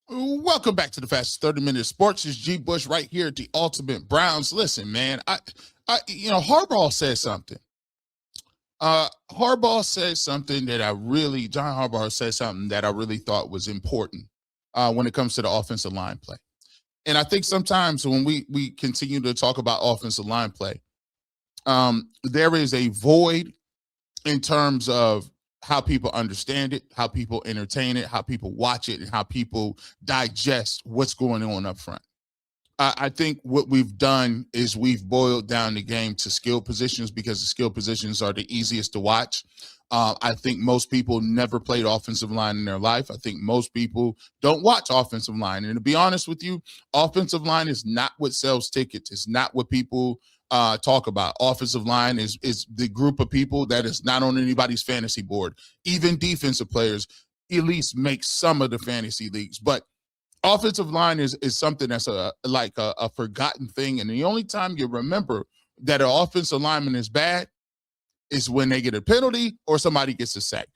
Welcome back to the fastest 30-minute sports. It's G. Bush right here at the Ultimate Browns. Listen, man, Harbaugh said something. Harbaugh said something that John Harbaugh said something that I really thought was important when it comes to the offensive line play. And I think sometimes when we continue to talk about offensive line play, there is a void in terms of how people understand it, how people entertain it, how people watch it, and how people digest what's going on up front. I think what we've done is we've boiled down the game to skill positions because the skill positions are the easiest to watch. I think most people never played offensive line in their life. I think most people don't watch offensive line. And to be honest with you, offensive line is not what sells tickets. It's not what people talk about. Offensive line is the group of people that is not on anybody's fantasy board. Even defensive players at least make some of the fantasy leagues. But offensive line is something that's a forgotten thing. And the only time you remember that an offensive lineman is bad is when they get a penalty or somebody gets a sack.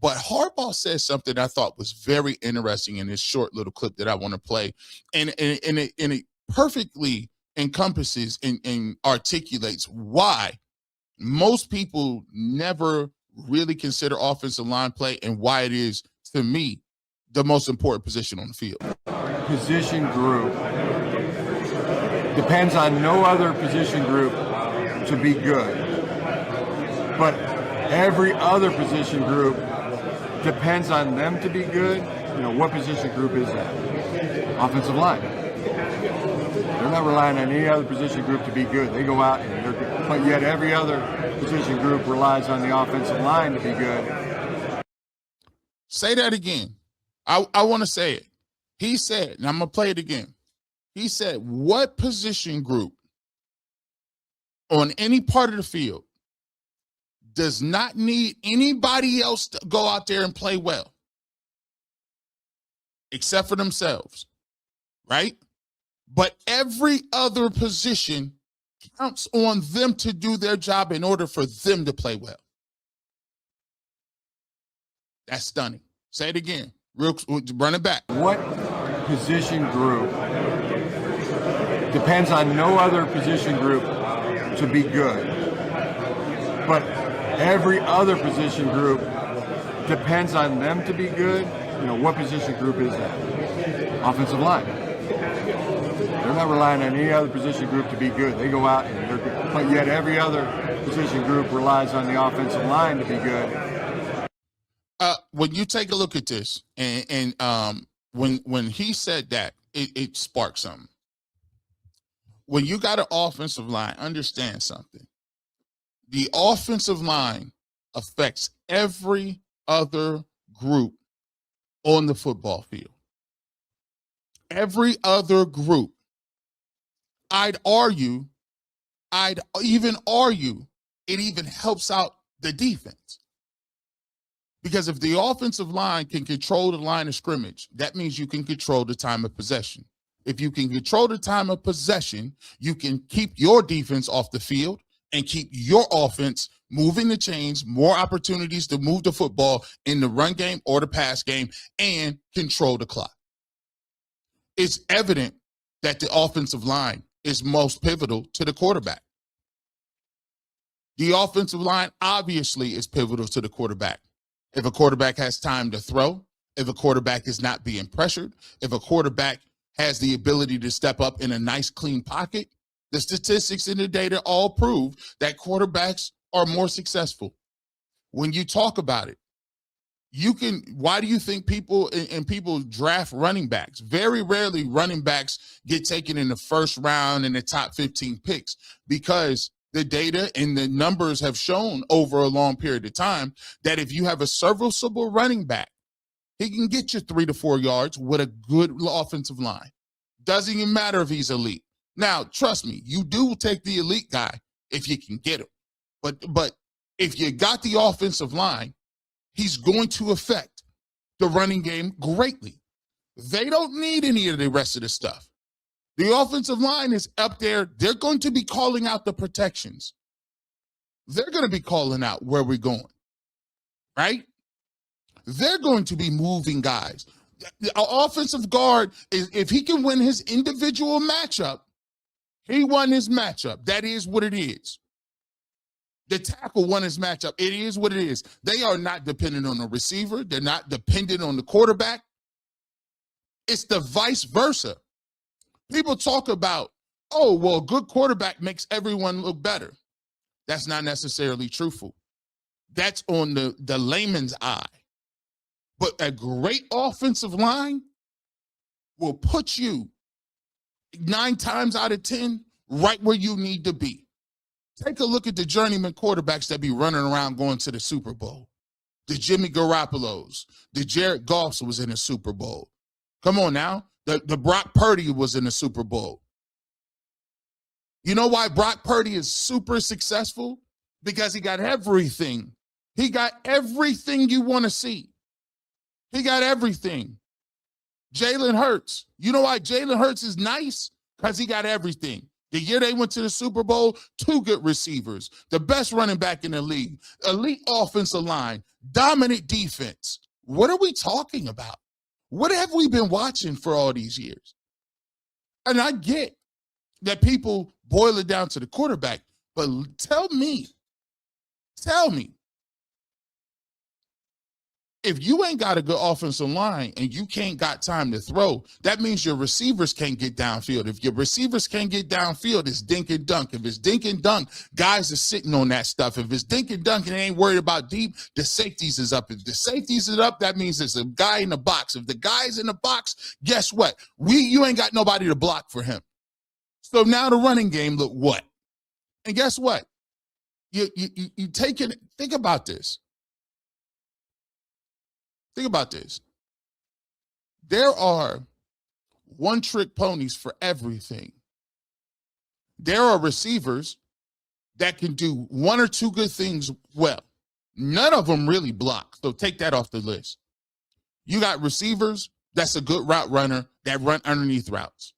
But Harbaugh says something I thought was very interesting in this short little clip that I want to play. And it perfectly encompasses and articulates why most people never really consider offensive line play and why it is, to me, the most important position on the field. Position group depends on no other position group to be good. But every other position group depends on them to be good. You know, what position group is that? Offensive line. They're not relying on any other position group to be good. They go out and they're good. But yet every other position group relies on the offensive line to be good. Say that again. I want to say it. He said, and I'm going to play it again. He said, what position group on any part of the field does not need anybody else to go out there and play well except for themselves, right? But every other position counts on them to do their job in order for them to play well. That's stunning. Say it again. Run it back. What position group depends on no other position group to be good? But every other position group depends on them to be good. You know, what position group is that? Offensive line. They're not relying on any other position group to be good. They go out and they're good. But yet every other position group relies on the offensive line to be good. When you take a look at this, and when he said that, it sparked something. When you got an offensive line, understand something. The offensive line affects every other group on the football field. Every other group. I'd even argue, it even helps out the defense. Because if the offensive line can control the line of scrimmage, that means you can control the time of possession. If you can control the time of possession, you can keep your defense off the field and keep your offense moving the chains, more opportunities to move the football in the run game or the pass game, and control the clock. It's evident that the offensive line is most pivotal to the quarterback. The offensive line obviously is pivotal to the quarterback. If a quarterback has time to throw, if a quarterback is not being pressured, if a quarterback has the ability to step up in a nice, clean pocket, the statistics and the data all prove that quarterbacks are more successful. When you talk about it, why do you think people draft running backs? Very rarely running backs get taken in the first round in the top 15 picks because the data and the numbers have shown over a long period of time that if you have a serviceable running back, he can get you 3 to 4 yards with a good offensive line. Doesn't even matter if he's elite. Now, trust me, you do take the elite guy if you can get him. But if you got the offensive line, he's going to affect the running game greatly. They don't need any of the rest of the stuff. The offensive line is up there. They're going to be calling out the protections. They're going to be calling out where we're going, right? They're going to be moving guys. An offensive guard, if he can win his individual matchup, he won his matchup. That is what it is. The tackle won his matchup. It is what it is. They are not dependent on the receiver. They're not dependent on the quarterback. It's the vice versa. People talk about, oh, well, a good quarterback makes everyone look better. That's not necessarily truthful. That's on the layman's eye. But a great offensive line will put you 9 times out of 10 right where you need to be. Take a look at the journeyman quarterbacks that be running around going to the Super Bowl. The Jimmy Garoppolo's, the Jared Goffs was in the Super Bowl. Come on now. The Brock Purdy was in the Super Bowl. You know why Brock Purdy is super successful? Because he got everything. He got everything you want to see. He got everything. Jalen Hurts. You know why Jalen Hurts is nice? Because he got everything. The year they went to the Super Bowl, 2 good receivers, the best running back in the league, elite offensive line, dominant defense. What are we talking about? What have we been watching for all these years? And I get that people boil it down to the quarterback, but tell me, if you ain't got a good offensive line and you can't got time to throw, that means your receivers can't get downfield. If your receivers can't get downfield, it's dink and dunk. If it's dink and dunk, guys are sitting on that stuff. If it's dink and dunk and they ain't worried about deep, the safeties is up. If the safeties is up, that means there's a guy in the box. If the guy's in the box, guess what? You ain't got nobody to block for him. So now the running game look what? And guess what? You take it, think about this. Think about this. There are one-trick ponies for everything. There are receivers that can do 1 or 2 good things well. None of them really block, so take that off the list. You got receivers that's a good route runner that run underneath routes.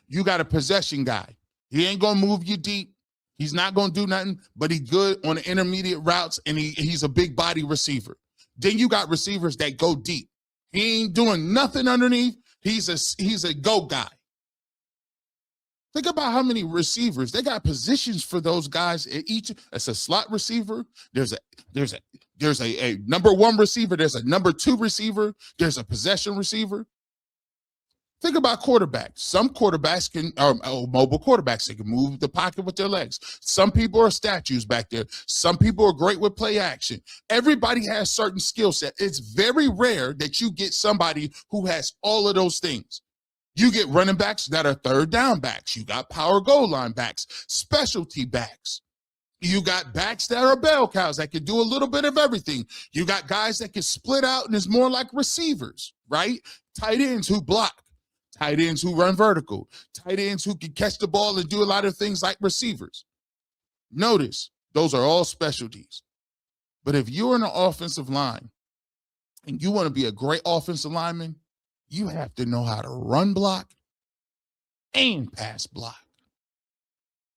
You got a possession guy. He ain't going to move you deep. He's not going to do nothing, but he's good on the intermediate routes, and he's a big body receiver. Then you got receivers that go deep. He ain't doing nothing underneath. He's a go guy. Think about how many receivers they got positions for those guys. Each it's a slot receiver. There's a number 1 receiver. There's a number 2 receiver. There's a possession receiver. Think about quarterbacks. Some quarterbacks mobile quarterbacks. They can move the pocket with their legs. Some people are statues back there. Some people are great with play action. Everybody has certain skill set. It's very rare that you get somebody who has all of those things. You get running backs that are third down backs. You got power goal line backs, specialty backs. You got backs that are bell cows that can do a little bit of everything. You got guys that can split out and is more like receivers, right? Tight ends who block. Tight ends who run vertical, tight ends who can catch the ball and do a lot of things like receivers. Notice, those are all specialties. But if you're in an offensive line and you want to be a great offensive lineman, you have to know how to run block and pass block.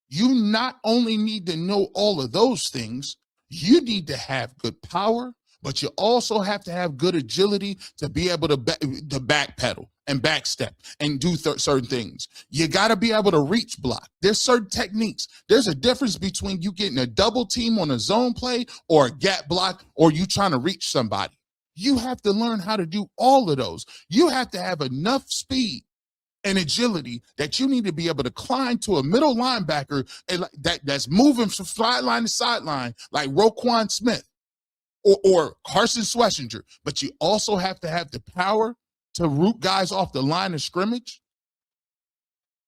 You not only need to know all of those things, you need to have good power, but you also have to have good agility to be able to backpedal and backstep and do certain things. You got to be able to reach block. There's certain techniques. There's a difference between you getting a double team on a zone play or a gap block or you trying to reach somebody. You have to learn how to do all of those. You have to have enough speed and agility that you need to be able to climb to a middle linebacker that's moving from sideline to sideline like Roquan Smith or Carson Schlesinger, but you also have to have the power to root guys off the line of scrimmage.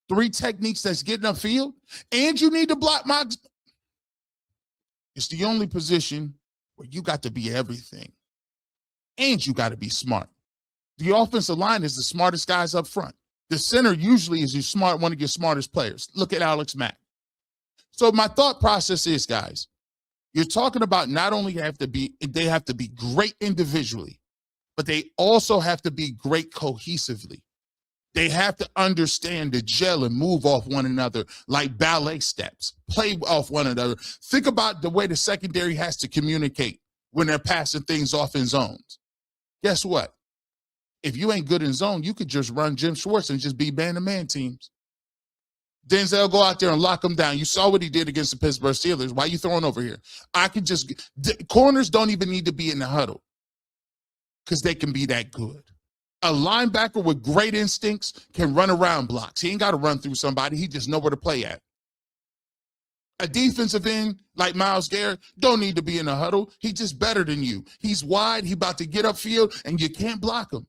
3 techniques that's getting upfield, and you need to block Mox. It's the only position where you got to be everything, and you got to be smart. The offensive line is the smartest guys up front. The center usually is one of your smartest players. Look at Alex Mack. So my thought process is, guys, you're talking about not only they have to be great individually, but they also have to be great cohesively. They have to understand the gel and move off one another like ballet steps, play off one another. Think about the way the secondary has to communicate when they're passing things off in zones. Guess what? If you ain't good in zone, you could just run Jim Schwartz and just be man-to-man teams. Denzel, go out there and lock him down. You saw what he did against the Pittsburgh Steelers. Why are you throwing over here? Corners don't even need to be in the huddle because they can be that good. A linebacker with great instincts can run around blocks. He ain't got to run through somebody. He just know where to play at. A defensive end like Myles Garrett don't need to be in a huddle. He's just better than you. He's wide. He about to get upfield, and you can't block him.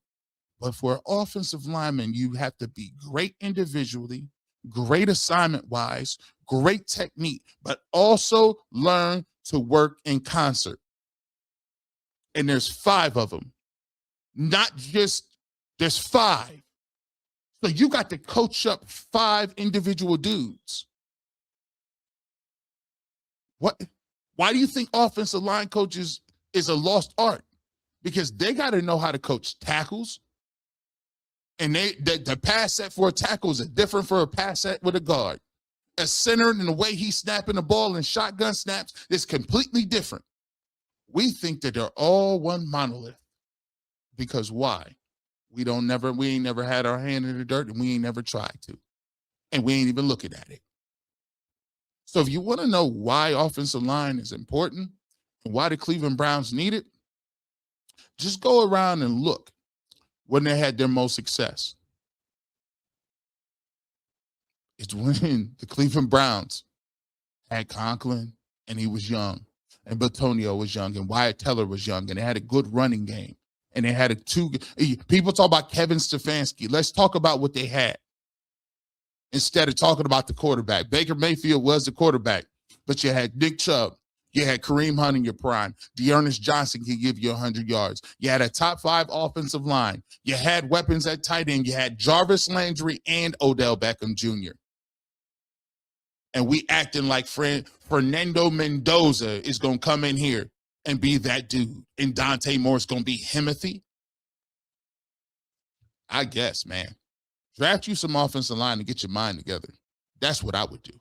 But for an offensive lineman, you have to be great individually, great assignment-wise, great technique, but also learn to work in concert. And there's 5 of them. Not just, there's 5. So you got to coach up 5 individual dudes. Why do you think offensive line coaches is a lost art? Because they got to know how to coach tackles. And the pass set for a tackle is different for a pass set with a guard. A center and the way he's snapping the ball and shotgun snaps is completely different. We think that they're all one monolith. Because why? We ain't never had our hand in the dirt, and we ain't never tried to. And we ain't even looking at it. So if you want to know why offensive line is important and why the Cleveland Browns need it, just go around and look when they had their most success. It's when the Cleveland Browns had Conklin and he was young, and Batonio was young, and Wyatt Teller was young, and they had a good running game. And they had people talk about Kevin Stefanski. Let's talk about what they had instead of talking about the quarterback. Baker Mayfield was the quarterback, but you had Nick Chubb. You had Kareem Hunt in your prime. Dearness Johnson can give you 100 yards. You had a top 5 offensive line. You had weapons at tight end. You had Jarvis Landry and Odell Beckham Jr. And we acting like Fernando Mendoza is going to come in here and be that dude. And Dante Moore's going to be Himothy. I guess, man. Draft you some offensive line and get your mind together. That's what I would do.